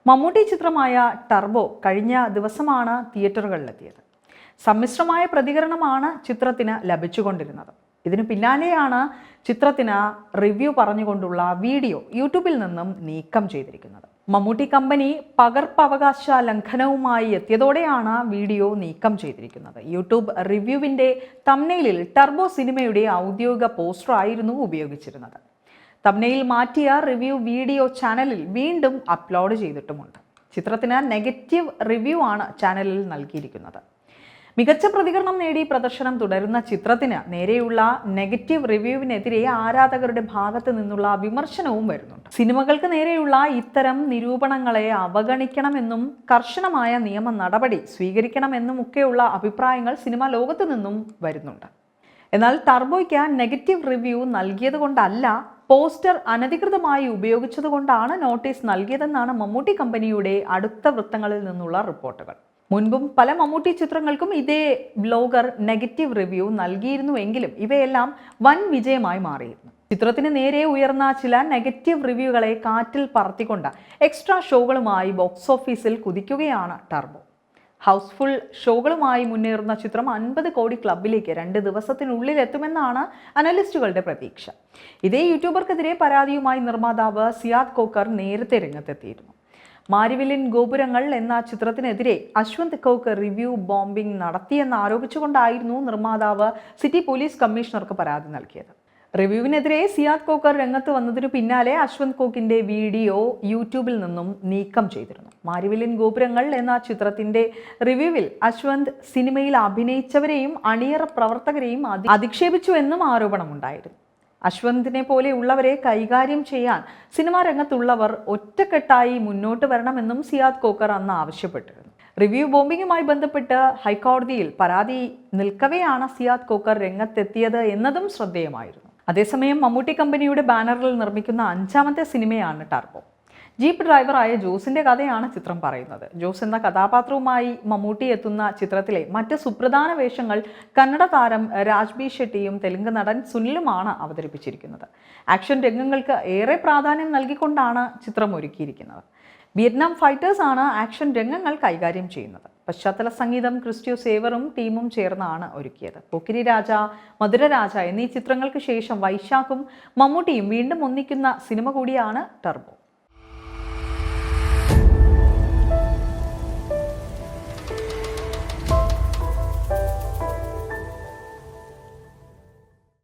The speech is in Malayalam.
മമ്മൂട്ടി ചിത്രമായ ടർബോ കഴിഞ്ഞ ദിവസമാണ് തിയേറ്ററുകളിലെത്തിയത്. സമ്മിശ്രമായ പ്രതികരണമാണ് ചിത്രത്തിന് ലഭിച്ചുകൊണ്ടിരുന്നത്. ഇതിനു പിന്നാലെയാണ് ചിത്രത്തിന് റിവ്യൂ പറഞ്ഞുകൊണ്ടുള്ള വീഡിയോ യൂട്യൂബിൽ നിന്നും നീക്കം ചെയ്തിരിക്കുന്നത്. മമ്മൂട്ടി കമ്പനി പകർപ്പവകാശ ലംഘനവുമായി എത്തിയതോടെയാണ് വീഡിയോ നീക്കം ചെയ്തിരിക്കുന്നത്. യൂട്യൂബ് റിവ്യൂവിൻ്റെ തംബ്നെയിലിൽ ടർബോ സിനിമയുടെ ഔദ്യോഗിക പോസ്റ്ററായിരുന്നു ഉപയോഗിച്ചിരുന്നത്. തംബ്നെയിൽ മാറ്റിയ റിവ്യൂ വീഡിയോ ചാനലിൽ വീണ്ടും അപ്ലോഡ് ചെയ്തിട്ടുമുണ്ട്. ചിത്രത്തിന് നെഗറ്റീവ് റിവ്യൂ ആണ് ചാനലിൽ നൽകിയിരിക്കുന്നത്. മികച്ച പ്രതികരണം നേടി പ്രദർശനം തുടരുന്ന ചിത്രത്തിന് നേരെയുള്ള നെഗറ്റീവ് റിവ്യൂവിനെതിരെ ആരാധകരുടെ ഭാഗത്തു നിന്നുള്ള വിമർശനവും വരുന്നുണ്ട്. സിനിമകൾക്ക് നേരെയുള്ള ഇത്തരം നിരൂപണങ്ങളെ അവഗണിക്കണമെന്നും കർശനമായ നിയമ നടപടി സ്വീകരിക്കണമെന്നും ഒക്കെയുള്ള അഭിപ്രായങ്ങൾ സിനിമാ ലോകത്തു നിന്നും വരുന്നുണ്ട്. എന്നാൽ ടർബോയ്ക്ക് നെഗറ്റീവ് റിവ്യൂ നൽകിയത് കൊണ്ടല്ല, പോസ്റ്റർ അനധികൃതമായി ഉപയോഗിച്ചതുകൊണ്ടാണ് നോട്ടീസ് നൽകിയതെന്നാണ് മമ്മൂട്ടി കമ്പനിയുടെ അടുത്ത വൃത്തങ്ങളിൽ നിന്നുള്ള റിപ്പോർട്ടുകൾ. മുൻപും പല മമ്മൂട്ടി ചിത്രങ്ങൾക്കും ഇതേ ബ്ലോഗർ നെഗറ്റീവ് റിവ്യൂ നൽകിയിരുന്നുവെങ്കിലും ഇവയെല്ലാം വൻ വിജയമായി മാറിയിരുന്നു. ചിത്രത്തിന് നേരെ ഉയർന്ന ചില നെഗറ്റീവ് റിവ്യൂകളെ കാറ്റിൽ പറത്തിക്കൊണ്ട് എക്സ്ട്രാ ഷോകളുമായി ബോക്സ് ഓഫീസിൽ കുതിക്കുകയാണ് ടർബോ. ഹൗസ്ഫുൾ ഷോകളുമായി മുന്നേറുന്ന ചിത്രം 50 കോടി ക്ലബിലേക്ക് 2 ദിവസത്തിനുള്ളിൽ എത്തുമെന്നാണ് അനലിസ്റ്റുകളുടെ പ്രതീക്ഷ. ഇതേ യൂട്യൂബർക്കെതിരെ പരാതിയുമായി നിർമ്മാതാവ് സിയാദ് കോക്കർ നേരത്തെ രംഗത്തെത്തിയിരുന്നു. മാരിവില്ലിൻ ഗോപുരങ്ങൾ എന്ന ചിത്രത്തിനെതിരെ അശ്വന്ത് കോക്കർ റിവ്യൂ ബോംബിംഗ് നടത്തിയെന്ന് ആരോപിച്ചുകൊണ്ടായിരുന്നു നിർമ്മാതാവ് സിറ്റി പോലീസ് കമ്മീഷണർക്ക് പരാതി നൽകിയത്. റിവ്യൂവിനെതിരെ സിയാദ് കോക്കർ രംഗത്ത് വന്നതിനു പിന്നാലെ അശ്വന്ത് കോക്കിന്റെ വീഡിയോ യൂട്യൂബിൽ നിന്നും നീക്കം ചെയ്തിരുന്നു. മാരിവില്ലിൻ ഗോപുരങ്ങൾ എന്ന ചിത്രത്തിന്റെ റിവ്യൂവിൽ അശ്വന്ത് സിനിമയിൽ അഭിനയിച്ചവരെയും അണിയറ പ്രവർത്തകരെയും അധിക്ഷേപിച്ചുവെന്നും ആരോപണമുണ്ടായിരുന്നു. അശ്വന്തിനെ പോലെയുള്ളവരെ കൈകാര്യം ചെയ്യാൻ സിനിമാ രംഗത്തുള്ളവർ ഒറ്റക്കെട്ടായി മുന്നോട്ട് വരണമെന്നും സിയാദ് കോക്കർ അന്ന് ആവശ്യപ്പെട്ടിരുന്നു. റിവ്യൂ ബോംബിങ്ങുമായി ബന്ധപ്പെട്ട് ഹൈക്കോടതിയിൽ പരാതി നിൽക്കവെയാണ് സിയാദ് കോക്കർ രംഗത്തെത്തിയത് എന്നതും ശ്രദ്ധേയമായിരുന്നു. അതേസമയം മമ്മൂട്ടി കമ്പനിയുടെ ബാനറിൽ നിർമ്മിക്കുന്ന 5ാമത്തെ സിനിമയാണ് ടർബോ. ജീപ്പ് ഡ്രൈവറായ ജോസിന്റെ കഥയാണ് ചിത്രം പറയുന്നത്. ജോസ് എന്ന കഥാപാത്രവുമായി മമ്മൂട്ടി എത്തുന്ന ചിത്രത്തിലെ മറ്റ് സുപ്രധാന വേഷങ്ങൾ കന്നഡ താരം രാജ്ബി ഷെട്ടിയും തെലുങ്ക് നടൻ സുനിലുമാണ് അവതരിപ്പിച്ചിരിക്കുന്നത്. ആക്ഷൻ രംഗങ്ങൾക്ക് ഏറെ പ്രാധാന്യം നൽകിക്കൊണ്ടാണ് ചിത്രം ഒരുക്കിയിരിക്കുന്നത്. വിയറ്റ്നാം ഫൈറ്റേഴ്സ് ആണ് ആക്ഷൻ രംഗങ്ങൾ കൈകാര്യം ചെയ്യുന്നത്. പശ്ചാത്തല സംഗീതം ക്രിസ്റ്റ്യു സേവറും ടീമും ചേർന്നാണ് ഒരുക്കിയത്. പോക്കിരി രാജ, മധുരരാജ എന്നീ ചിത്രങ്ങൾക്ക് ശേഷം വൈശാഖും മമ്മൂട്ടിയും വീണ്ടും ഒന്നിക്കുന്ന സിനിമ കൂടിയാണ് ടർബോ.